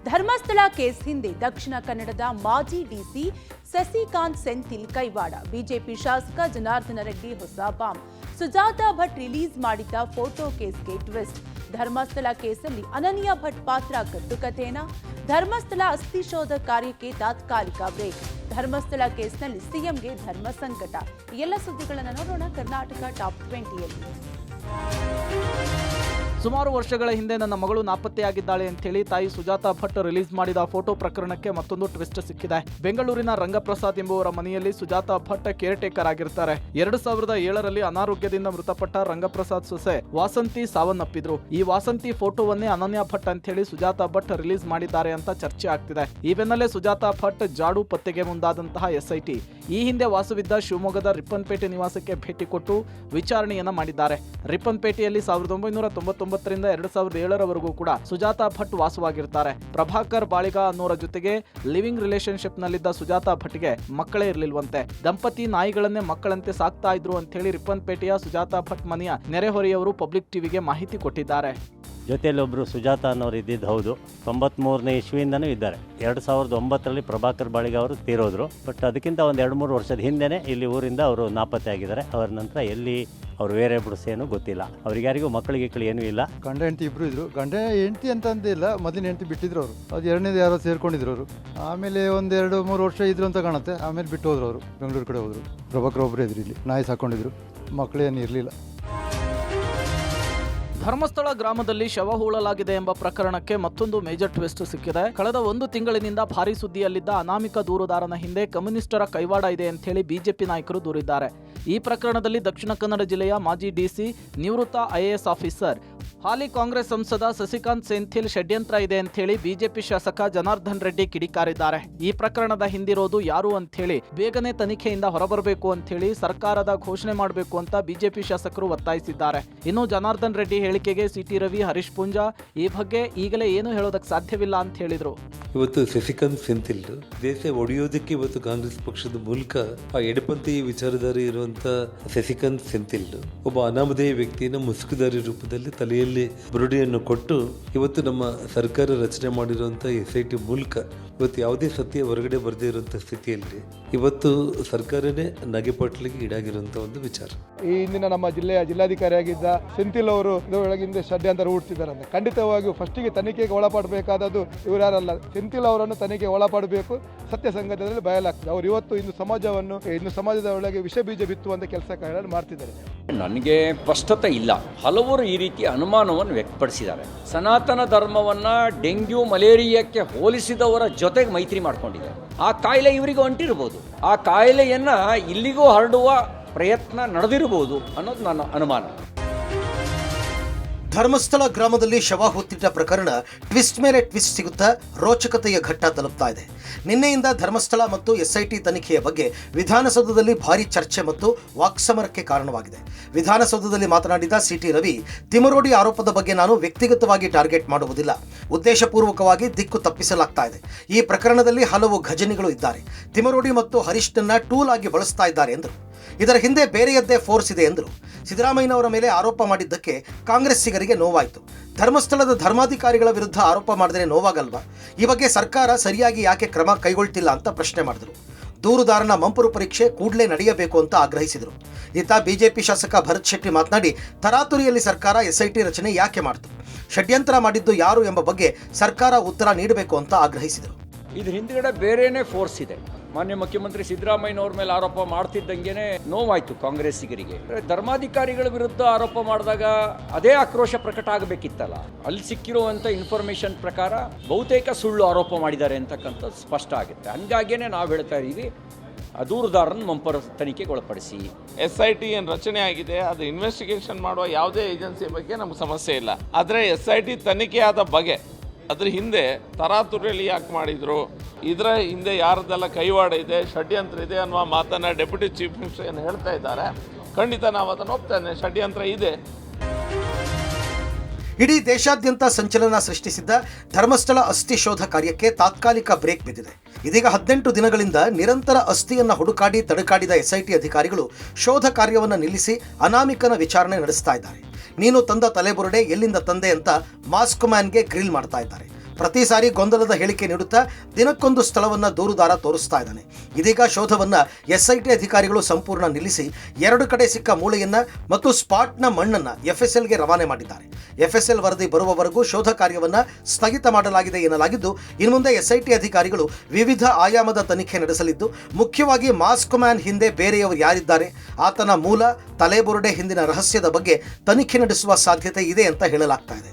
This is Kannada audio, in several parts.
ಧರ್ಮಸ್ಥಳ ಕೇಸ್ ಹಿಂದೆ ದಕ್ಷಿಣ ಕನ್ನಡದ ಮಾಜಿ ಡಿಸಿ ಸಸಿಕಾಂತ್ ಸೆಂಥಿಲ್ ಕೈವಾಡ. ಬಿಜೆಪಿ ಶಾಸಕ ಜನಾರ್ದನ ರೆಡ್ಡಿ ಹೊಸ ಬಾಂಬ್. ಸುಜಾತಾ ಭಟ್ ರಿಲೀಸ್ ಮಾಡಿದ್ದ ಫೋಟೋ ಕೇಸ್ಗೆ ಟ್ವಿಸ್ಟ್. ಧರ್ಮಸ್ಥಳ ಕೇಸಲ್ಲಿ ಅನನ್ಯ ಭಟ್ ಪಾತ್ರ ಕಟ್ಟುಕಥೆನಾ? ಧರ್ಮಸ್ಥಳ ಅಸ್ಥಿ ಶೋಧ ಕಾರ್ಯಕ್ಕೆ ತಾತ್ಕಾಲಿಕ ಬ್ರೇಕ್. ಧರ್ಮಸ್ಥಳ ಕೇಸ್ನಲ್ಲಿ ಸಿಎಂಗೆ ಧರ್ಮ ಸಂಕಟ. ಎಲ್ಲ ಸುದ್ದಿಗಳನ್ನು ನೋಡೋಣ ಕರ್ನಾಟಕ ಟಾಪ್ 20ಯಲ್ಲಿ. ಸುಮಾರು ವರ್ಷಗಳ ಹಿಂದೆ ನನ್ನ ಮಗಳು ನಾಪತ್ತೆಯಾಗಿದ್ದಾಳೆ ಅಂತೇಳಿ ತಾಯಿ ಸುಜಾತಾ ಭಟ್ ರಿಲೀಸ್ ಮಾಡಿದ ಫೋಟೋ ಪ್ರಕರಣಕ್ಕೆ ಮತ್ತೊಂದು ಟ್ವಿಸ್ಟ್ ಸಿಕ್ಕಿದೆ. ಬೆಂಗಳೂರಿನ ರಂಗಪ್ರಸಾದ್ ಎಂಬುವರ ಮನೆಯಲ್ಲಿ ಸುಜಾತಾ ಭಟ್ ಕೇರ್ ಟೇಕರ್ ಆಗಿರ್ತಾರೆ. 2007ರಲ್ಲಿ ಅನಾರೋಗ್ಯದಿಂದ ಮೃತಪಟ್ಟ ರಂಗಪ್ರಸಾದ್ ಸೊಸೆ ವಾಸಂತಿ ಸಾವನ್ನಪ್ಪಿದ್ರು. ಈ ವಾಸಂತಿ ಫೋಟೋವನ್ನೇ ಅನನ್ಯ ಭಟ್ ಅಂತೇಳಿ ಸುಜಾತಾ ಭಟ್ ರಿಲೀಸ್ ಮಾಡಿದ್ದಾರೆ ಅಂತ ಚರ್ಚೆ ಆಗ್ತಿದೆ. ಈ ಬೆನ್ನಲ್ಲೇ ಸುಜಾತಾ ಭಟ್ ಜಾಡು ಪತ್ತೆಗೆ ಮುಂದಾದಂತಹ ಎಸ್ಐಟಿ ಈ ಹಿಂದೆ ವಾಸವಿದ್ದ ಶಿವಮೊಗ್ಗದ ರಿಪ್ಪನ್ಪೇಟೆ ನಿವಾಸಕ್ಕೆ ಭೇಟಿ ಕೊಟ್ಟು ವಿಚಾರಣೆಯನ್ನ ಮಾಡಿದ್ದಾರೆ. ರಿಪ್ಪನ್ಪೇಟೆಯಲ್ಲಿ 1999ರಿಂದ 2007ರವರೆಗೂ ಕೂಡ ಸುಜಾತಾ ಭಟ್ ವಾಸವಾಗಿರ್ತಾರೆ. ಪ್ರಭಾಕರ್ ಬಾಳಿಗ ಅನ್ನೋರ ಜೊತೆಗೆ ಲಿವಿಂಗ್ ರಿಲೇಶನ್ಶಿಪ್ ನಲ್ಲಿದ್ದ ಸುಜಾತಾ ಭಟ್ಗೆ ಮಕ್ಕಳೇ ಇರಲಿಲ್ವಂತೆ. ದಂಪತಿ ನಾಯಿಗಳನ್ನೇ ಮಕ್ಕಳಂತೆ ಸಾಕ್ತಾ ಇದ್ರು ಅಂತ ಹೇಳಿ ರಿಪ್ಪನ್ಪೇಟೆಯ ಸುಜಾತಾ ಭಟ್ ಮನೆಯ ನೆರೆಹೊರೆಯವರು ಪಬ್ಲಿಕ್ ಟಿವಿಗೆ ಮಾಹಿತಿ ಕೊಟ್ಟಿದ್ದಾರೆ. ಜೊತೆಯಲ್ಲಿ ಒಬ್ಬರು ಸುಜಾತಾ ಅನ್ನೋರು ಇದ್ದಿದ್ದು ಹೌದು. 93ನೇ ಇಸ್ವಿಯಿಂದನೂ ಇದ್ದಾರೆ. 2009ರಲ್ಲಿ ಪ್ರಭಾಕರ್ ಬಾಳಿಗ ಅವರು ತೀರೋದ್ರು. ಬಟ್ ಅದಕ್ಕಿಂತ ಒಂದು 2-3 ವರ್ಷದ ಹಿಂದೆನೇ ಇಲ್ಲಿ ಊರಿಂದ ಅವರು ನಾಪತ್ತೆ ಆಗಿದ್ದಾರೆ. ಅವರ ನಂತರ ಎಲ್ಲಿ ಅವ್ರು ವೇರಿಯೇಬಲ್ಸ್ ಏನು ಗೊತ್ತಿಲ್ಲ. ಅವ್ರಿಗ್ಯಾರಿಗೂ ಮಕ್ಕಳಿಗೆ ಏನೂ ಇಲ್ಲ. ಗಂಡ ಹೆಂಡತಿ ಇಬ್ರು ಇದ್ರು. ಗಂಡ ಹೆಂಡತಿ ಅಂತಂದಿಲ್ಲ, ಮೊದಲಿನ ಹೆಂಡತಿ ಬಿಟ್ಟಿದ್ರು ಅವರು. ಅದು ಎರಡನೇದು ಯಾರೋ ಸೇರ್ಕೊಂಡಿದ್ರು ಅವರು. ಆಮೇಲೆ ಒಂದು 2-3 ವರ್ಷ ಇದ್ರು ಅಂತ ಕಾಣುತ್ತೆ. ಆಮೇಲೆ ಬಿಟ್ಟು ಹೋದ್ರು ಅವರು, ಬೆಂಗಳೂರು ಕಡೆ ಹೋದ್ರು. ಪ್ರಭಾಕರ್ ಒಬ್ಬರೇ ಇದ್ರು, ಇಲ್ಲಿ ನಾಯಿ ಸಾಕೊಂಡಿದ್ರು, ಮಕ್ಕಳೇನು ಇರಲಿಲ್ಲ. ಧರ್ಮಸ್ಥಳ ಗ್ರಾಮದಲ್ಲಿ ಶವ ಹೂಳಲಾಗಿದೆ ಎಂಬ ಪ್ರಕರಣಕ್ಕೆ ಮತ್ತೊಂದು ಮೇಜರ್ ಟ್ವಿಸ್ಟ್ ಸಿಕ್ಕಿದೆ. ಕಳೆದ 1 ತಿಂಗಳಿನಿಂದ ಭಾರೀ ಸುದ್ದಿಯಲ್ಲಿದ್ದ ಅನಾಮಿಕ ದೂರುದಾರನ ಹಿಂದೆ ಕಮ್ಯುನಿಸ್ಟರ ಕೈವಾಡ ಇದೆ ಅಂತ ಹೇಳಿ ಬಿಜೆಪಿ ನಾಯಕರು ದೂರಿದ್ದಾರೆ. ಈ ಪ್ರಕರಣದಲ್ಲಿ ದಕ್ಷಿಣ ಕನ್ನಡ ಜಿಲ್ಲೆಯ ಮಾಜಿ ಡಿಸಿ, ನಿವೃತ್ತ IAS ಆಫೀಸರ್, ಹಾಲಿ ಕಾಂಗ್ರೆಸ್ ಸಂಸದ ಸಸಿಕಾಂತ್ ಸೆಂಥಿಲ್ ಷಡ್ಯಂತ್ರ ಇದೆ ಅಂತ ಹೇಳಿ ಬಿಜೆಪಿ ಶಾಸಕ ಜನಾರ್ದನ್ ರೆಡ್ಡಿ ಕಿಡಿಕಾರಿದ್ದಾರೆ. ಈ ಪ್ರಕರಣದ ಹಿಂದಿರೋದು ಯಾರು ಅಂತ ಹೇಳಿ ಬೇಗನೆ ತನಿಖೆಯಿಂದ ಹೊರಬರಬೇಕು ಅಂತ ಹೇಳಿ ಸರ್ಕಾರದ ಘೋಷಣೆ ಮಾಡಬೇಕು ಅಂತ ಬಿಜೆಪಿ ಶಾಸಕರು ಒತ್ತಾಯಿಸಿದ್ದಾರೆ. ಇನ್ನು ಜನಾರ್ದನ್ ರೆಡ್ಡಿ ಹೇಳಿಕೆಗೆ CT ರವಿ, ಹರೀಶ್ ಪೂಂಜಾ ಈ ಬಗ್ಗೆ ಈಗಲೇ ಏನು ಹೇಳೋದಕ್ಕೆ ಸಾಧ್ಯವಿಲ್ಲ ಅಂತ ಹೇಳಿದ್ರು. ಇವತ್ತು ಸಸಿಕಾಂತ್ ಸೆಂಥಿಲ್ ದೇಶ ಒಡೆಯೋದಕ್ಕೆ ಇವತ್ತು ಕಾಂಗ್ರೆಸ್ ಪಕ್ಷದ ಮೂಲಕ ಆ ಎಡಪಂಥಿ ವಿಚಾರಧಾರೆ ಇರುವಂತ ಸಸಿಕಾಂತ್ ಸೆಂಥಿಲ್ ಒಬ್ಬ ಅನಾಮಧೇಯ ವ್ಯಕ್ತಿಯನ್ನು ಮುಸುಕುದಾರಿ ರೂಪದಲ್ಲಿ ತಲೆಯಲ್ಲಿ ಬುರುಡಿಯನ್ನು ಕೊಟ್ಟು ಇವತ್ತು ನಮ್ಮ ಸರ್ಕಾರ ರಚನೆ ಮಾಡಿರುವಂತ SIT ಮೂಲಕ ಇವತ್ತು ಯಾವುದೇ ಸತ್ಯ ಹೊರಗಡೆ ಬರದೇ ಇರುವಂತ ಸ್ಥಿತಿಯಲ್ಲಿ ಇವತ್ತು ಸರ್ಕಾರನೇ ನಗೆಪಾಟ್ಲಿಗೆ ಈಡಾಗಿರುವಂತ ಒಂದು ವಿಚಾರ. ಈ ಹಿಂದಿನ ನಮ್ಮ ಜಿಲ್ಲೆಯ ಜಿಲ್ಲಾಧಿಕಾರಿಯಾಗಿದ್ದ ಸೆಂಥಿಲ್ ಅವರು ಒಳಗಿಂದ ಷಡ್ಯಂತ್ರ ಹೂಡ್ತಿದ್ದಾರೆ. ಖಂಡಿತವಾಗಿಯೂ ಫಸ್ಟಿಗೆ ತನಿಖೆಗೆ ಒಳಪಡಬೇಕಾದದ್ದು ಇವರ್ಯಾರಲ್ಲ, ಸೆಂಥಿಲ್ ಅವರನ್ನು ತನಿಖೆಗೆ ಒಳಪಡಬೇಕು. ಸತ್ಯ ಸಂಗತಿಯಲ್ಲಿ ಬಯಲಾಗ್ತದೆ. ಅವರು ಇವತ್ತು ಇನ್ನು ಸಮಾಜದ ಒಳಗೆ ವಿಷ ಬೀಜ ಬಿತ್ತುವಂತ ಕೆಲಸ ಕಾರ್ಯಗಳನ್ನು ಮಾಡ್ತಿದ್ದಾರೆ. ನನಗೆ ಸ್ಪಷ್ಟತೆ ಇಲ್ಲ. ಹಲವರು ಈ ರೀತಿ ಅನುಮಾನವನ್ನು ವ್ಯಕ್ತಪಡಿಸಿದ್ದಾರೆ. ಸನಾತನ ಧರ್ಮವನ್ನ ಡೆಂಗ್ಯೂ ಮಲೇರಿಯಾಕ್ಕೆ ಹೋಲಿಸಿದವರ ಜೊತೆಗೆ ಮೈತ್ರಿ ಮಾಡ್ಕೊಂಡಿದ್ದಾರೆ. ಆ ಕಾಯಿಲೆ ಇವರಿಗೂ ಅಂಟಿರಬಹುದು. ಆ ಕಾಯಿಲೆಯನ್ನ ಇಲ್ಲಿಗೂ ಹರಡುವ ಪ್ರಯತ್ನ ನಡೆದಿರಬಹುದು ಅನ್ನೋದು ನನ್ನ ಅನುಮಾನ. ಧರ್ಮಸ್ಥಳ ಗ್ರಾಮದಲ್ಲಿ ಶವ ಹೊತ್ತಿಟ್ಟ ಪ್ರಕರಣ ಟ್ವಿಸ್ಟ್ ಮೇಲೆ ಟ್ವಿಸ್ಟ್ ಸಿಗುತ್ತಾ ರೋಚಕತೆಯ ಘಟ್ಟ ತಲುಪ್ತಾ ಇದೆ. ನಿನ್ನೆಯಿಂದ ಧರ್ಮಸ್ಥಳ ಮತ್ತು SIT ತನಿಖೆಯ ಬಗ್ಗೆ ವಿಧಾನಸೌಧದಲ್ಲಿ ಭಾರಿ ಚರ್ಚೆ ಮತ್ತು ವಾಕ್ಸಮರಕ್ಕೆ ಕಾರಣವಾಗಿದೆ. ವಿಧಾನಸೌಧದಲ್ಲಿ ಮಾತನಾಡಿದ CT ರವಿ, ತಿಮರೋಡಿ ಆರೋಪದ ಬಗ್ಗೆ ನಾನು ವ್ಯಕ್ತಿಗತವಾಗಿ ಟಾರ್ಗೆಟ್ ಮಾಡುವುದಿಲ್ಲ. ಉದ್ದೇಶಪೂರ್ವಕವಾಗಿ ದಿಕ್ಕು ತಪ್ಪಿಸಲಾಗ್ತಾ ಇದೆ. ಈ ಪ್ರಕರಣದಲ್ಲಿ ಹಲವು ಘಜನಿಗಳು ಇದ್ದಾರೆ. ತಿಮರೋಡಿ ಮತ್ತು ಹರೀಶ್ನನ್ನ ಟೂಲ್ ಆಗಿ ಬಳಸ್ತಾ ಇದ್ದಾರೆ ಎಂದರು. ಇದರ ಹಿಂದೆ ಬೇರೆಯದ್ದೇ ಫೋರ್ಸ್ ಇದೆ ಎಂದರು. ಸಿದ್ದರಾಮಯ್ಯನವರ ಮೇಲೆ ಆರೋಪ ಮಾಡಿದ್ದಕ್ಕೆ ಕಾಂಗ್ರೆಸ್ಸಿಗರಿಗೆ ನೋವಾಯಿತು. ಧರ್ಮಸ್ಥಳದ ಧರ್ಮಾಧಿಕಾರಿಗಳ ವಿರುದ್ಧ ಆರೋಪ ಮಾಡಿದರೆ ನೋವಾಗಲ್ವಾ? ಈ ಬಗ್ಗೆ ಸರ್ಕಾರ ಸರಿಯಾಗಿ ಯಾಕೆ ಕ್ರಮ ಕೈಗೊಳ್ತಿಲ್ಲ ಅಂತ ಪ್ರಶ್ನೆ ಮಾಡಿದರು. ದೂರುದಾರನ ಮಂಪರು ಪರೀಕ್ಷೆ ಕೂಡಲೇ ನಡೆಯಬೇಕು ಅಂತ ಆಗ್ರಹಿಸಿದರು. ಇತ್ತ ಬಿಜೆಪಿ ಶಾಸಕ ಭರತ್ ಶೆಟ್ಟಿ ಮಾತನಾಡಿ, ತರಾತುರಿಯಲ್ಲಿ ಸರ್ಕಾರ SIT ರಚನೆ ಯಾಕೆ ಮಾಡಿತು? ಷಡ್ಯಂತ್ರ ಮಾಡಿದ್ದು ಯಾರು ಎಂಬ ಬಗ್ಗೆ ಸರ್ಕಾರ ಉತ್ತರ ನೀಡಬೇಕು ಅಂತ ಆಗ್ರಹಿಸಿದರು. ಇದ್ರ ಹಿಂದ್ಗಡೆ ಬೇರೆನೇ ಫೋರ್ಸ್ ಇದೆ. ಮಾನ್ಯ ಮುಖ್ಯಮಂತ್ರಿ ಸಿದ್ದರಾಮಯ್ಯನವ್ರ ಮೇಲೆ ಆರೋಪ ಮಾಡ್ತಿದ್ದಂಗೆನೆ ನೋವಾಯ್ತು ಕಾಂಗ್ರೆಸ್ಸಿಗರಿಗೆ. ಧರ್ಮಾಧಿಕಾರಿಗಳ ವಿರುದ್ಧ ಆರೋಪ ಮಾಡಿದಾಗ ಅದೇ ಆಕ್ರೋಶ ಪ್ರಕಟ ಆಗಬೇಕಿತ್ತಲ್ಲ. ಅಲ್ಲಿ ಸಿಕ್ಕಿರುವಂತ ಇನ್ಫಾರ್ಮೇಶನ್ ಪ್ರಕಾರ ಬಹುತೇಕ ಸುಳ್ಳು ಆರೋಪ ಮಾಡಿದ್ದಾರೆ ಅಂತಕ್ಕಂಥದ್ದು ಸ್ಪಷ್ಟ ಆಗುತ್ತೆ. ಹಂಗಾಗೇನೆ ನಾವು ಹೇಳ್ತಾ ಇದೀವಿ, ದೂರುದಾರನ ಮಂಪರ ತನಿಖೆಗೆ ಒಳಪಡಿಸಿ. SIT ಏನು ರಚನೆ ಆಗಿದೆ, ಅದು ಇನ್ವೆಸ್ಟಿಗೇಷನ್ ಮಾಡುವ ಯಾವುದೇ ಏಜೆನ್ಸಿ ಬಗ್ಗೆ ನಮ್ಗೆ ಸಮಸ್ಯೆ ಇಲ್ಲ. ಆದರೆ SIT ತನಿಖೆ ಆದ ಬಗೆ, ಅದ್ರ ಹಿಂದೆ ತರಾತುರಿಯಲ್ಲಿ ಯಾಕೆ ಮಾಡಿದ್ರು, ಇದರ ಹಿಂದೆ ಯಾರದೆಲ್ಲ ಕೈವಾಡ ಇದೆ, ಷಡ್ಯಂತ್ರ ಇದೆ ಅನ್ನುವ ಮಾತನ್ನ ಡೆಪ್ಯೂಟಿ ಚೀಫ್ ಮಿನಿಸ್ಟರ್ ಏನು ಹೇಳ್ತಾ ಇದ್ದಾರೆ, ಖಂಡಿತ ನಾವು ಅದನ್ನು ಒಪ್ತೇನೆ. ಷಡ್ಯಂತ್ರ ಇದೆ. ಇಡೀ ದೇಶಾದ್ಯಂತ ಸಂಚಲನ ಸೃಷ್ಟಿಸಿದ್ದ ಧರ್ಮಸ್ಥಳ ಅಸ್ಥಿ ಶೋಧ ಕಾರ್ಯಕ್ಕೆ ತಾತ್ಕಾಲಿಕ ಬ್ರೇಕ್ ಬಿದ್ದಿದೆ. ಇದೀಗ 18 ದಿನಗಳಿಂದ ನಿರಂತರ ಅಸ್ಥಿಯನ್ನು ಹುಡುಕಾಡಿ ತಡಕಾಡಿದ SIT ಅಧಿಕಾರಿಗಳು ಶೋಧ ಕಾರ್ಯವನ್ನು ನಿಲ್ಲಿಸಿ ಅನಾಮಿಕನ ವಿಚಾರಣೆ ನಡೆಸ್ತಾ ಇದ್ದಾರೆ. ನೀನು ತಂದ ತಲೆಬುರುಡೆ ಎಲ್ಲಿಂದ ತಂದೆ ಅಂತ ಮಾಸ್ಕ್ ಮ್ಯಾನ್ಗೆ ಗ್ರಿಲ್ ಮಾಡ್ತಾ ಇದ್ದಾರೆ. ಪ್ರತಿ ಸಾರಿ ಗೊಂದಲದ ಹೇಳಿಕೆ ನೀಡುತ್ತಾ ದಿನಕ್ಕೊಂದು ಸ್ಥಳವನ್ನು ದೂರುದಾರ ತೋರಿಸ್ತಾ ಇದ್ದಾನೆ. ಇದೀಗ ಶೋಧವನ್ನು ಎಸ್ಐಟಿ ಅಧಿಕಾರಿಗಳು ಸಂಪೂರ್ಣ ನಿಲ್ಲಿಸಿ 2 ಕಡೆ ಸಿಕ್ಕ ಮೂಳೆಯನ್ನ ಮತ್ತು ಸ್ಪಾಟ್ನ ಮಣ್ಣನ್ನು FSLಗೆ ರವಾನೆ ಮಾಡಿದ್ದಾರೆ. FSL ವರದಿ ಬರುವವರೆಗೂ ಶೋಧ ಕಾರ್ಯವನ್ನು ಸ್ಥಗಿತ ಮಾಡಲಾಗಿದೆ ಎನ್ನಲಾಗಿದ್ದು, ಇನ್ನು ಮುಂದೆ ಎಸ್ಐಟಿ ಅಧಿಕಾರಿಗಳು ವಿವಿಧ ಆಯಾಮದ ತನಿಖೆ ನಡೆಸಲಿದ್ದು, ಮುಖ್ಯವಾಗಿ ಮಾಸ್ಕ್ ಮ್ಯಾನ್ ಹಿಂದೆ ಬೇರೆಯವರು ಯಾರಿದ್ದಾರೆ, ಆತನ ಮೂಲ, ತಲೆಬುರುಡೆ ಹಿಂದಿನ ರಹಸ್ಯದ ಬಗ್ಗೆ ತನಿಖೆ ನಡೆಸುವ ಸಾಧ್ಯತೆ ಇದೆ ಅಂತ ಹೇಳಲಾಗ್ತಾ ಇದೆ.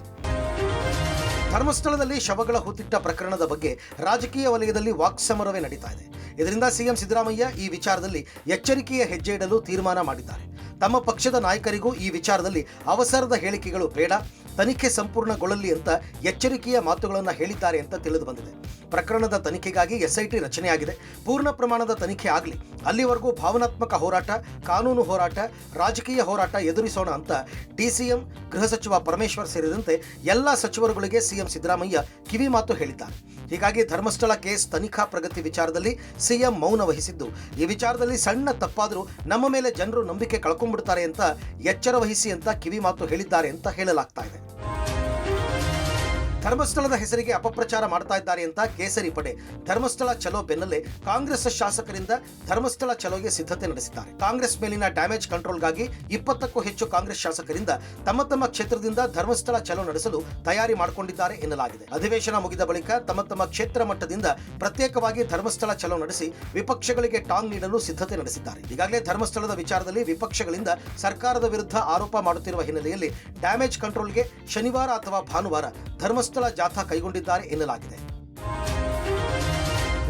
ಧರ್ಮಸ್ಥಳದಲ್ಲಿ ಶವಗಳ ಹೂತಿಟ್ಟ ಪ್ರಕರಣದ ಬಗ್ಗೆ ರಾಜಕೀಯ ವಲಯದಲ್ಲಿ ವಾಕ್ಸಮರವೇ ನಡೀತಾ ಇದೆ. ಇದರಿಂದ ಸಿಎಂ ಸಿದ್ದರಾಮಯ್ಯ ಈ ವಿಚಾರದಲ್ಲಿ ಎಚ್ಚರಿಕೆಯ ಹೆಜ್ಜೆ ಇಡಲು ತೀರ್ಮಾನ ಮಾಡಿದ್ದಾರೆ. ತಮ್ಮ ಪಕ್ಷದ ನಾಯಕರಿಗೂ ಈ ವಿಚಾರದಲ್ಲಿ ಅವಸರದ ಹೇಳಿಕೆಗಳು ಬೇಡ, ತನಿಖೆ ಸಂಪೂರ್ಣಗೊಳ್ಳಲಿ ಅಂತ ಎಚ್ಚರಿಕೆಯ ಮಾತುಗಳನ್ನು ಹೇಳಿದ್ದಾರೆ ಅಂತ ತಿಳಿದು ಬಂದಿದೆ. ಪ್ರಕರಣದ ತನಿಖೆಗಾಗಿ ಎಸ್ಐಟಿ ರಚನೆಯಾಗಿದೆ. ಪೂರ್ಣ ಪ್ರಮಾಣದ ತನಿಖೆ ಆಗಲಿ, ಅಲ್ಲಿವರೆಗೂ ಭಾವನಾತ್ಮಕ ಹೋರಾಟ, ಕಾನೂನು ಹೋರಾಟ, ರಾಜಕೀಯ ಹೋರಾಟ ಎದುರಿಸೋಣ ಅಂತ DCM, ಗೃಹ ಸಚಿವ ಪರಮೇಶ್ವರ್ ಸೇರಿದಂತೆ ಎಲ್ಲ ಸಚಿವರುಗಳಿಗೆ ಸಿಎಂ ಸಿದ್ದರಾಮಯ್ಯ ಕಿವಿ ಮಾತು ಹೇಳಿದ್ದಾರೆ. ಹೀಗಾಗಿ ಧರ್ಮಸ್ಥಳ ಕೇಸ್ ತನಿಖಾ ಪ್ರಗತಿ ವಿಚಾರದಲ್ಲಿ ಸಿಎಂ ಮೌನ ವಹಿಸಿದ್ದು, ಈ ವಿಚಾರದಲ್ಲಿ ಸಣ್ಣ ತಪ್ಪಾದರೂ ನಮ್ಮ ಮೇಲೆ ಜನರು ನಂಬಿಕೆ ಕಳ್ಕೊಂಡ್ಬಿಡ್ತಾರೆ ಅಂತ ಎಚ್ಚರ ವಹಿಸಿ ಅಂತ ಕಿವಿ ಮಾತು ಹೇಳಿದ್ದಾರೆ ಅಂತ ಹೇಳಲಾಗ್ತಾ ಇದೆ. ಧರ್ಮಸ್ಥಳದ ಹೆಸರಿಗೆ ಅಪಪ್ರಚಾರ ಮಾಡ್ತಾ ಇದ್ದಾರೆ ಅಂತ ಕೇಸರಿ ಪಡೆ ಧರ್ಮಸ್ಥಳ ಚಲೋ ಬೆನ್ನಲ್ಲೇ ಕಾಂಗ್ರೆಸ್ ಶಾಸಕರಿಂದ ಧರ್ಮಸ್ಥಳ ಚಲೋಗೆ ಸಿದ್ಧತೆ ನಡೆಸಿದ್ದಾರೆ. ಕಾಂಗ್ರೆಸ್ ಮೇಲಿನ ಡ್ಯಾಮೇಜ್ ಕಂಟ್ರೋಲ್ಗಾಗಿ 20ಕ್ಕೂ ಹೆಚ್ಚು ಕಾಂಗ್ರೆಸ್ ಶಾಸಕರಿಂದ ತಮ್ಮ ತಮ್ಮ ಕ್ಷೇತ್ರದಿಂದ ಧರ್ಮಸ್ಥಳ ಚಲೋ ನಡೆಸಲು ತಯಾರಿ ಮಾಡಿಕೊಂಡಿದ್ದಾರೆ ಎನ್ನಲಾಗಿದೆ. ಅಧಿವೇಶನ ಮುಗಿದ ಬಳಿಕ ತಮ್ಮ ಕ್ಷೇತ್ರ ಮಟ್ಟದಿಂದ ಪ್ರತ್ಯೇಕವಾಗಿ ಧರ್ಮಸ್ಥಳ ಚಲೋ ನಡೆಸಿ ವಿಪಕ್ಷಗಳಿಗೆ ಟಾಂಗ್ ನೀಡಲು ಸಿದ್ಧತೆ ನಡೆಸಿದ್ದಾರೆ. ಈಗಾಗಲೇ ಧರ್ಮಸ್ಥಳದ ವಿಚಾರದಲ್ಲಿ ವಿಪಕ್ಷಗಳಿಂದ ಸರ್ಕಾರದ ವಿರುದ್ಧ ಆರೋಪ ಮಾಡುತ್ತಿರುವ ಹಿನ್ನೆಲೆಯಲ್ಲಿ ಡ್ಯಾಮೇಜ್ ಕಂಟ್ರೋಲ್ಗೆ ಶನಿವಾರ ಅಥವಾ ಭಾನುವಾರ ಧರ್ಮಸ್ಥಳ ಜಾಥಾ ಕೈಗೊಂಡಿದ್ದಾರೆ ಎನ್ನಲಾಗಿದೆ.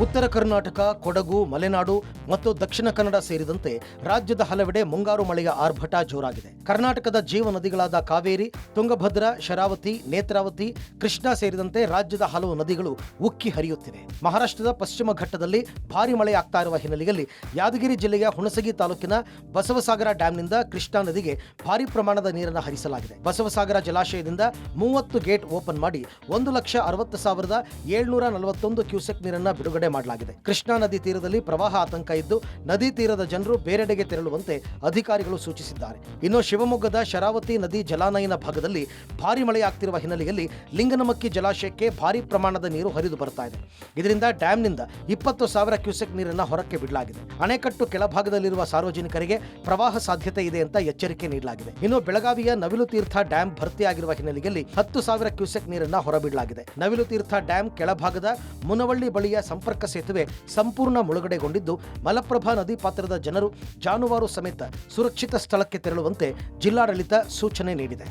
ಉತ್ತರ ಕರ್ನಾಟಕ, ಕೊಡಗು, ಮಲೆನಾಡು ಮತ್ತು ದಕ್ಷಿಣ ಕನ್ನಡ ಸೇರಿದಂತೆ ರಾಜ್ಯದ ಹಲವೆಡೆ ಮುಂಗಾರು ಮಳೆಯ ಆರ್ಭಟ ಜೋರಾಗಿದೆ. ಕರ್ನಾಟಕದ ಜೀವ ನದಿಗಳಾದ ಕಾವೇರಿ, ತುಂಗಭದ್ರಾ, ಶರಾವತಿ, ನೇತ್ರಾವತಿ, ಕೃಷ್ಣಾ ಸೇರಿದಂತೆ ರಾಜ್ಯದ ಹಲವು ನದಿಗಳು ಉಕ್ಕಿ ಹರಿಯುತ್ತಿವೆ. ಮಹಾರಾಷ್ಟ್ರದ ಪಶ್ಚಿಮ ಘಟ್ಟದಲ್ಲಿ ಭಾರಿ ಮಳೆ ಆಗ್ತಾ ಇರುವ ಹಿನ್ನೆಲೆಯಲ್ಲಿ ಯಾದಗಿರಿ ಜಿಲ್ಲೆಯ ಹುಣಸಗಿ ತಾಲೂಕಿನ ಬಸವಸಾಗರ ಡ್ಯಾಂನಿಂದ ಕೃಷ್ಣಾ ನದಿಗೆ ಭಾರಿ ಪ್ರಮಾಣದ ನೀರನ್ನು ಹರಿಸಲಾಗಿದೆ. ಬಸವಸಾಗರ ಜಲಾಶಯದಿಂದ 30 ಗೇಟ್ ಓಪನ್ ಮಾಡಿ 1,60,741 ಕ್ಯೂಸೆಕ್ ನೀರನ್ನು ಬಿಡುಗಡೆ ಮಾಡಲಾಗಿದೆ. ಕೃಷ್ಣಾ ನದಿ ತೀರದಲ್ಲಿ ಪ್ರವಾಹ ಆತಂಕ ಇದ್ದು, ನದಿ ತೀರದ ಜನರು ಬೇರೆಡೆಗೆ ತೆರಳುವಂತೆ ಅಧಿಕಾರಿಗಳು ಸೂಚಿಸಿದ್ದಾರೆ. ಇನ್ನು ಶಿವಮೊಗ್ಗದ ಶರಾವತಿ ನದಿ ಜಲಾನಯನ ಭಾಗದಲ್ಲಿ ಭಾರಿ ಮಳೆಯಾಗ್ತಿರುವ ಹಿನ್ನೆಲೆಯಲ್ಲಿ ಲಿಂಗನಮಕ್ಕಿ ಜಲಾಶಯಕ್ಕೆ ಭಾರಿ ಪ್ರಮಾಣದ ನೀರು ಹರಿದು ಬರ್ತಾ ಇದೆ. ಇದರಿಂದ ಡ್ಯಾಂನಿಂದ 20,000 ಕ್ಯೂಸೆಕ್ ನೀರನ್ನು ಹೊರಕ್ಕೆ ಬಿಡಲಾಗಿದೆ. ಅಣೆಕಟ್ಟು ಕೆಳಭಾಗದಲ್ಲಿರುವ ಸಾರ್ವಜನಿಕರಿಗೆ ಪ್ರವಾಹ ಸಾಧ್ಯತೆ ಇದೆ ಅಂತ ಎಚ್ಚರಿಕೆ ನೀಡಲಾಗಿದೆ. ಇನ್ನು ಬೆಳಗಾವಿಯ ನವಿಲು ತೀರ್ಥ ಡ್ಯಾಂ ಭರ್ತಿಯಾಗಿರುವ ಹಿನ್ನೆಲೆಯಲ್ಲಿ 10,000 ಕ್ಯೂಸೆಕ್ ನೀರನ್ನು ಹೊರಬಿಡಲಾಗಿದೆ. ನವಿಲು ತೀರ್ಥ ಡ್ಯಾಂ ಕೆಳಭಾಗದ ಮುನವಳ್ಳಿ ಬಳಿಯ ಸಂಪರ್ಕ ಸೇತುವೆ ಸಂಪೂರ್ಣ ಮುಳುಗಡೆಗೊಂಡಿದ್ದು, ಮಲಪ್ರಭಾ ನದಿ ಪಾತ್ರದ ಜನರು ಜಾನುವಾರು ಸಮೇತ ಸುರಕ್ಷಿತ ಸ್ಥಳಕ್ಕೆ ತೆರಳುವಂತೆ ಜಿಲ್ಲಾಡಳಿತ ಸೂಚನೆ ನೀಡಿದೆ.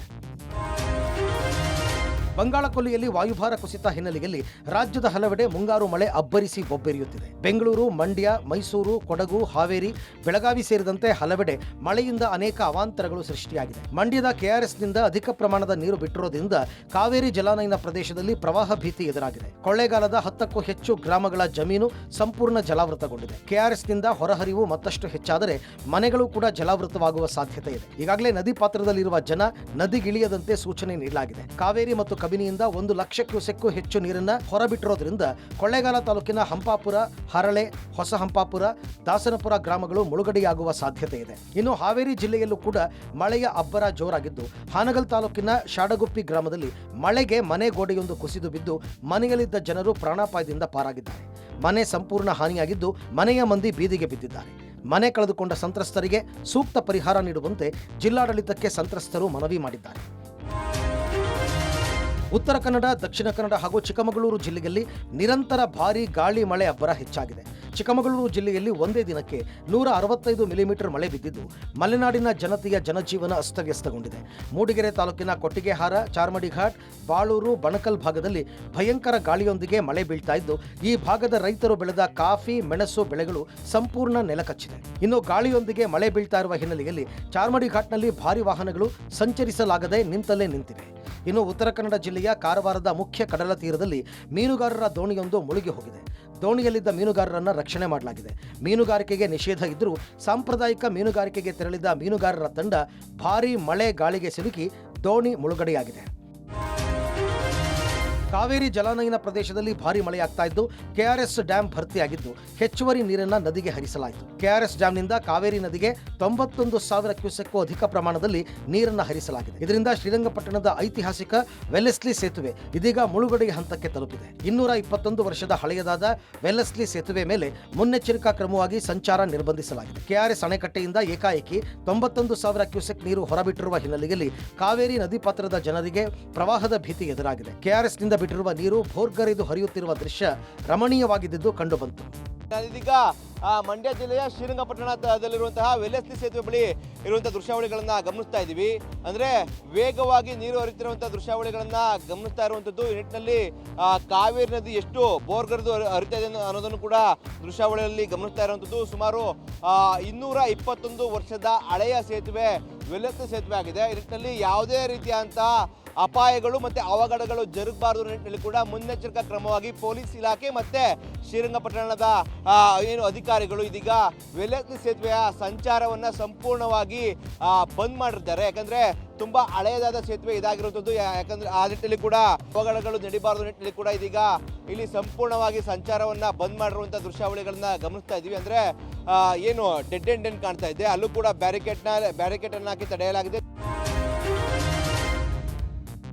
ಬಂಗಾಳಕೊಲ್ಲಿಯಲ್ಲಿ ವಾಯುಭಾರ ಕುಸಿತ ಹಿನ್ನೆಲೆಯಲ್ಲಿ ರಾಜ್ಯದ ಹಲವೆಡೆ ಮುಂಗಾರು ಮಳೆ ಅಬ್ಬರಿಸಿ ಬೊಬ್ಬೆರಿಯುತ್ತಿದೆ. ಬೆಂಗಳೂರು, ಮಂಡ್ಯ, ಮೈಸೂರು, ಕೊಡಗು, ಹಾವೇರಿ, ಬೆಳಗಾವಿ ಸೇರಿದಂತೆ ಹಲವೆಡೆ ಮಳೆಯಿಂದ ಅನೇಕ ಅವಾಂತರಗಳು ಸೃಷ್ಟಿಯಾಗಿದೆ. ಮಂಡ್ಯದ ಕೆಆರ್ಎಸ್ನಿಂದ ಅಧಿಕ ಪ್ರಮಾಣದ ನೀರು ಬಿಟ್ಟಿರೋದ್ರಿಂದ ಕಾವೇರಿ ಜಲಾನಯನ ಪ್ರದೇಶದಲ್ಲಿ ಪ್ರವಾಹ ಭೀತಿ ಎದುರಾಗಿದೆ. ಕೊಳ್ಳೇಗಾಲದ 10ಕ್ಕೂ ಹೆಚ್ಚು ಗ್ರಾಮಗಳ ಜಮೀನು ಸಂಪೂರ್ಣ ಜಲಾವೃತಗೊಂಡಿದೆ. ಕೆಆರ್ಎಸ್ನಿಂದ ಹೊರಹರಿವು ಮತ್ತಷ್ಟು ಹೆಚ್ಚಾದರೆ ಮನೆಗಳು ಕೂಡ ಜಲಾವೃತವಾಗುವ ಸಾಧ್ಯತೆ ಇದೆ. ಈಗಾಗಲೇ ನದಿ ಪಾತ್ರದಲ್ಲಿರುವ ಜನ ನದಿಗಿಳಿಯದಂತೆ ಸೂಚನೆ ನೀಡಲಾಗಿದೆ. ಕಾವೇರಿ ಮತ್ತು ಕಬಿನಿಯಿಂದ 1 ಲಕ್ಷ ಕ್ಯೂಸೆಕ್ಕೂ ಹೆಚ್ಚು ನೀರನ್ನು ಹೊರಬಿಟ್ಟಿರೋದ್ರಿಂದ ಕೊಳ್ಳೇಗಾಲ ತಾಲೂಕಿನ ಹಂಪಾಪುರ, ಹರಳೆ, ಹೊಸ ಹಂಪಾಪುರ, ದಾಸನಪುರ ಗ್ರಾಮಗಳು ಮುಳುಗಡೆಯಾಗುವ ಸಾಧ್ಯತೆ ಇದೆ. ಇನ್ನು ಹಾವೇರಿ ಜಿಲ್ಲೆಯಲ್ಲೂ ಕೂಡ ಮಳೆಯ ಅಬ್ಬರ ಜೋರಾಗಿದ್ದು, ಹಾನಗಲ್ ತಾಲೂಕಿನ ಶಾಡಗುಪ್ಪಿ ಗ್ರಾಮದಲ್ಲಿ ಮಳೆಗೆ ಮನೆ ಗೋಡೆಯೊಂದು ಕುಸಿದು ಬಿದ್ದು ಮನೆಯಲ್ಲಿದ್ದ ಜನರು ಪ್ರಾಣಾಪಾಯದಿಂದ ಪಾರಾಗಿದ್ದಾರೆ. ಮನೆ ಸಂಪೂರ್ಣ ಹಾನಿಯಾಗಿದ್ದು, ಮನೆಯ ಮಂದಿ ಬೀದಿಗೆ ಬಿದ್ದಿದ್ದಾರೆ. ಮನೆ ಕಳೆದುಕೊಂಡ ಸಂತ್ರಸ್ತರಿಗೆ ಸೂಕ್ತ ಪರಿಹಾರ ನೀಡುವಂತೆ ಜಿಲ್ಲಾಡಳಿತಕ್ಕೆ ಸಂತ್ರಸ್ತರು ಮನವಿ ಮಾಡಿದ್ದಾರೆ. ಉತ್ತರ ಕನ್ನಡ, ದಕ್ಷಿಣ ಕನ್ನಡ ಹಾಗೂ ಚಿಕ್ಕಮಗಳೂರು ಜಿಲ್ಲೆಯಲ್ಲಿ ನಿರಂತರ ಭಾರೀ ಗಾಳಿ ಮಳೆ ಅಬ್ಬರ ಹೆಚ್ಚಾಗಿದೆ. ಚಿಕ್ಕಮಗಳೂರು ಜಿಲ್ಲೆಯಲ್ಲಿ ಒಂದೇ ದಿನಕ್ಕೆ 165 ಮಿಲಿಮೀಟರ್ ಮಳೆ ಬಿದ್ದಿದ್ದು, ಮಲೆನಾಡಿನ ಜನತೆಯ ಜನಜೀವನ ಅಸ್ತವ್ಯಸ್ತಗೊಂಡಿದೆ. ಮೂಡಿಗೆರೆ ತಾಲೂಕಿನ ಕೊಟ್ಟಿಗೆಹಾರ, ಚಾರ್ಮಡಿ ಘಾಟ್, ಬಾಳೂರು, ಬಣಕಲ್ ಭಾಗದಲ್ಲಿ ಭಯಂಕರ ಗಾಳಿಯೊಂದಿಗೆ ಮಳೆ ಬೀಳ್ತಾ ಇದ್ದು, ಈ ಭಾಗದ ರೈತರು ಬೆಳೆದ ಕಾಫಿ, ಮೆಣಸು ಬೆಳೆಗಳು ಸಂಪೂರ್ಣ ನೆಲಕಚ್ಚಿದೆ. ಇನ್ನು ಗಾಳಿಯೊಂದಿಗೆ ಮಳೆ ಬೀಳ್ತಾ ಇರುವ ಹಿನ್ನೆಲೆಯಲ್ಲಿ ಚಾರ್ಮಡಿ ಘಾಟ್ನಲ್ಲಿ ಭಾರಿ ವಾಹನಗಳು ಸಂಚರಿಸಲಾಗದೆ ನಿಂತಲ್ಲೇ ನಿಂತಿವೆ. ಇನ್ನು ಉತ್ತರ ಕನ್ನಡ ಜಿಲ್ಲೆಯ ಕಾರವಾರದ ಮುಖ್ಯ ಕಡಲ ತೀರದಲ್ಲಿ ಮೀನುಗಾರರ ದೋಣಿಯೊಂದು ಮುಳುಗಿ ಹೋಗಿದೆ. ದೋಣಿಯಲ್ಲಿದ್ದ ಮೀನುಗಾರರನ್ನು ರಕ್ಷಣೆ ಮಾಡಲಾಗಿದೆ. ಮೀನುಗಾರಿಕೆಗೆ ನಿಷೇಧ ಇದ್ದರೂ ಸಾಂಪ್ರದಾಯಿಕ ಮೀನುಗಾರಿಕೆಗೆ ತೆರಳಿದ ಮೀನುಗಾರರ ತಂಡ ಭಾರೀ ಮಳೆ ಗಾಳಿಗೆ ಸಿಲುಕಿ ದೋಣಿ ಮುಳುಗಡೆಯಾಗಿದೆ. ಕಾವೇರಿ ಜಲಾನಯನ ಪ್ರದೇಶದಲ್ಲಿ ಭಾರಿ ಮಳೆಯಾಗ್ತಾ ಇದ್ದು ಕೆಆರ್ಎಸ್ ಡ್ಯಾಂ ಭರ್ತಿಯಾಗಿದ್ದು ಹೆಚ್ಚುವರಿ ನೀರನ್ನ ನದಿಗೆ ಹರಿಸಲಾಯಿತು. ಕೆಆರ್ಎಸ್ ಡ್ಯಾಂನಿಂದ ಕಾವೇರಿ ನದಿಗೆ 91,000 ಕ್ಯೂಸೆಕ್ ಅಧಿಕ ಪ್ರಮಾಣದಲ್ಲಿ ನೀರನ್ನು ಹರಿಸಲಾಗಿದೆ. ಇದರಿಂದ ಶ್ರೀರಂಗಪಟ್ಟಣದ ಐತಿಹಾಸಿಕ ವೆಲ್ಲೆಸ್ಲಿ ಸೇತುವೆ ಇದೀಗ ಮುಳುಗಡೆಯ ಹಂತಕ್ಕೆ ತಲುಪಿದೆ. 221 ವರ್ಷದ ಹಳೆಯದಾದ ವೆಲ್ಲೆಸ್ಲಿ ಸೇತುವೆ ಮೇಲೆ ಮುನ್ನೆಚ್ಚರಿಕಾ ಕ್ರಮವಾಗಿ ಸಂಚಾರ ನಿರ್ಬಂಧಿಸಲಾಗಿದೆ. ಕೆಆರ್ಎಸ್ ಅಣೆಕಟ್ಟೆಯಿಂದ ಏಕಾಏಕಿ 91,000 ಕ್ಯೂಸೆಕ್ ನೀರು ಹೊರಬಿಟ್ಟಿರುವ ಹಿನ್ನೆಲೆಯಲ್ಲಿ ಕಾವೇರಿ ನದಿ ಪಾತ್ರದ ಜನರಿಗೆ ಪ್ರವಾಹದ ಭೀತಿ ಎದುರಾಗಿದೆ. ಕೆಆರ್ಎಸ್ನಿಂದ ಬಿಟ್ಟಿರುವ ನೀರು ಭೋರ್ಗರೆದು ಹರಿಯುತ್ತಿರುವ ದೃಶ್ಯ ರಮಣೀಯವಾಗಿದ್ದು ಕಂಡುಬಂತು. ಇದೀಗ ಮಂಡ್ಯ ಜಿಲ್ಲೆಯ ಶ್ರೀರಂಗಪಟ್ಟಣದಲ್ಲಿರುವಂತಹ ವೆಲ್ಲೆಸ್ಲಿ ಸೇತುವೆ ಬಳಿ ಇರುವಂತಹ ದೃಶ್ಯಾವಳಿಗಳನ್ನ ಗಮನಿಸ್ತಾ ಇದ್ದೀವಿ. ಅಂದ್ರೆ ವೇಗವಾಗಿ ನೀರು ಹರಿತಿರುವಂತಹ ದೃಶ್ಯಾವಳಿಗಳನ್ನ ಗಮನಿಸ್ತಾ ಇರುವಂತದ್ದು. ಈ ನಿಟ್ಟಿನಲ್ಲಿ ಕಾವೇರಿ ನದಿ ಎಷ್ಟು ಬೋರ್ಗರೆದು ಹರಿತಾ ಇದೆ ಅನ್ನೋದನ್ನು ಕೂಡ ದೃಶ್ಯಾವಳಿಯಲ್ಲಿ ಗಮನಿಸ್ತಾ ಇರುವಂತದ್ದು. ಸುಮಾರು 221 ವರ್ಷದ ಹಳೆಯ ಸೇತುವೆ ವೆಲ್ಲೆಸ್ಲಿ ಸೇತುವೆ ಆಗಿದೆ. ಈ ನಿಟ್ಟಿನಲ್ಲಿ ಯಾವುದೇ ರೀತಿಯಾದಂತಹ ಅಪಾಯಗಳು ಮತ್ತೆ ಅವಘಡಗಳು ಜರುಗಬಾರದು ನಿಟ್ಟಿನಲ್ಲಿ ಕೂಡ ಮುನ್ನೆಚ್ಚರಿಕಾ ಕ್ರಮವಾಗಿ ಪೊಲೀಸ್ ಇಲಾಖೆ ಮತ್ತೆ ಶ್ರೀರಂಗಪಟ್ಟಣದ ಏನು ಅಧಿಕಾರಿಗಳು ಇದೀಗ ವೆಲ್ಲೆಸ್ಲಿ ಸೇತುವೆಯ ಸಂಚಾರವನ್ನ ಸಂಪೂರ್ಣವಾಗಿ ಬಂದ್ ಮಾಡಿರ್ತಾರೆ. ಯಾಕಂದ್ರೆ ತುಂಬಾ ಹಳೆಯದಾದ ಸೇತುವೆ ಇದಾಗಿರುವಂಥದ್ದು. ಯಾಕಂದ್ರೆ ಆ ನಿಟ್ಟಿನಲ್ಲಿ ಕೂಡ ಅವಘಡಗಳು ನಡೀಬಾರದು ನಿಟ್ಟಿನಲ್ಲಿ ಕೂಡ ಇದೀಗ ಇಲ್ಲಿ ಸಂಪೂರ್ಣವಾಗಿ ಸಂಚಾರವನ್ನ ಬಂದ್ ಮಾಡಿರುವಂತಹ ದೃಶ್ಯಾವಳಿಗಳನ್ನ ಗಮನಿಸ್ತಾ ಇದೀವಿ. ಅಂದ್ರೆ ಏನು ಡೆಡ್ ಎಂಡ್ ಕಾಣ್ತಾ ಇದೆ, ಅಲ್ಲೂ ಕೂಡ ಬ್ಯಾರಿಕೇಡ್ ಅನ್ನ ಹಾಕಿ ತಡೆಯಲಾಗಿದೆ.